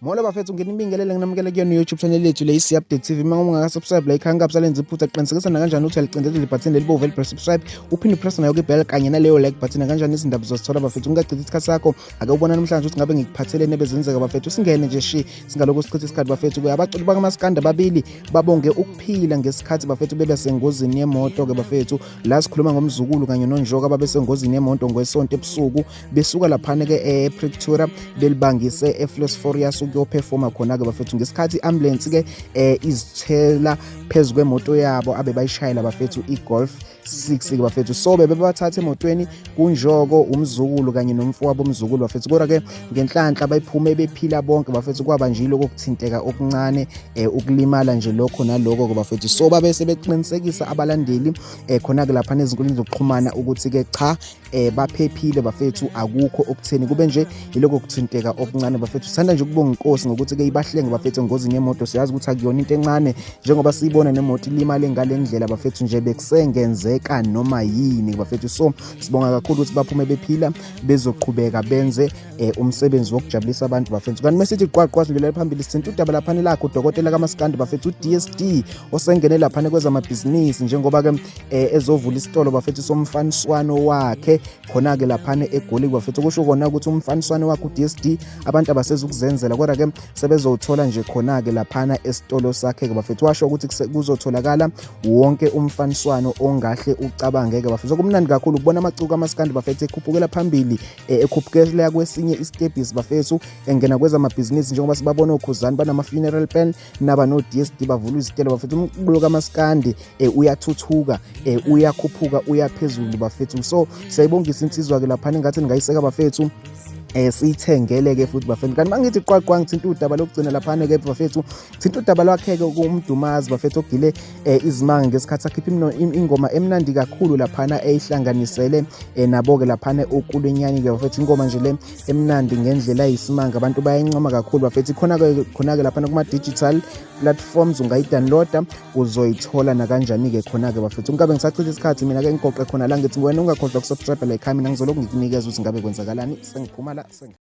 Molo bafethu ngena ibingelele nginamukele kuyona YouTube channel yethu le Update TV. Uma ungaka-subscribe la ikhaya ngapsalenza iphutha qinisekisa nakanje ukuthi alicindezele ibutton lelibovu elipress subscribe uphinde upress nayo ke-bell kanye naleyo like button kanjani izindaba uzozithola bafethu. Ungachitha isikhathi sakho ake ubona namhlanje ukuthi ngabe ngikuphathele nebezenzeka bafethu. Singene nje singalokho sichitha isikhathi bafethu. Abaculi bakaMaskandi ababili babonge ukuphila ngesikhathi bafethu bebe sengozini yemoto ke bafethu. La sikhuluma ngomzukulu kanye nonjoka ababe sengozini yemoto ngwesonto ebusuku besuka laphana ke ePretoria belibangise eFlosforius ukuyoperforma khona ke bafethu. Ngesikhathi ambulance ke izithela phezu kwemoto yabo abe bayishayela bafethu iGolf 6 ke bafethu. So bebathatha emotweni kunjoko umzukulu kanye nomfowabo umzukulu bafethu, kodwa ke ngenhlanhla bayiphume bephila bonke bafethu. Kwaba nje lokho kuthinteka okuncane ukulimala nje lokho naloko ke bafethu. So babe sebeqinisekisa abalandeli khona ke lapha nezinkundleni zokuxhumana ukuthi ke cha baphephile bafethu, akukho okutheni kube nje yiloko kuthinteka okuncane bafethu. Sithanda nje ukubonga inkosi ngokuthi ke ibahlenge bafethu engozini yemoto. Siyazi ukuthi akuyona into encane njengoba siyibona nemoto ilimale ngale ndlela bafethu, nje bekusengenzeka noma yini bafethu. So sibonga kakhulu ukuthi baphume bephila bezoqhubeka benze umsebenzi wokujabulisa abantu bafethu. Kanti mesithi qwaqwa sidlulela phambili sithinta udaba laphana lakho udokotela kaMaskandi bafethu uDSD osengene laphana kwezamabhizinisi njengoba ke ezovula isitolo bafethu somfaniswano wakhe khona ke laphana eGoli bafethu. Kusho kona ukuthi umfaniswano wakhe uDSD abantu abasezukuzenzela kodwa ke sebezothola nje khona ke laphana esitolo sakhe ke bafethu. Washo ukuthi kuzotholakala wonke umfaniswano ongahle ucabangeke bafethu. Kumnandi kakhulu ukubona amacuku kaMaskandi bafethu ekhuphukela phambili ekhuphukela kwesinye isitebhisi bafethu engena kwezamabhizinisi njengoba sibabona oKhuzani banama funeral plan naba no DSD bavula izitelo bafethu. Umculo kaMaskandi uyathuthuka uyakhuphuka uyaphezulu bafethu. So siyayibongisa insizwa ke laphana engathi ngayiseka bafethu siyithengele ke futhi bafethu. Kanti mangithi qwaqwa ngithinta udaba lokugcina laphana ke bafethu, thinta udaba lwakhe ke umdumazi bafethu ogile izimanga ngesikhathi akhipha ingoma emnandi kakhulu laphana eyihlanganisele nabo ke laphana okulenyani ke bafethu. Ingoma nje le emnandi ngendlela yisimanga, abantu bayayincoma kakhulu bafethu. Khona ke laphana kuma digital platforms ungayidownloada uzoyithola na kanjani ke khona ke bafethu. Ngabe ngisachitha isikhathi mina ke ngigoqe khona la ngithi wena ungakhohlwa ukusubscribe la ikhaya mina ngizoloku ngikunikeza ukuthi ngabe kwenzakalani sengiphuma la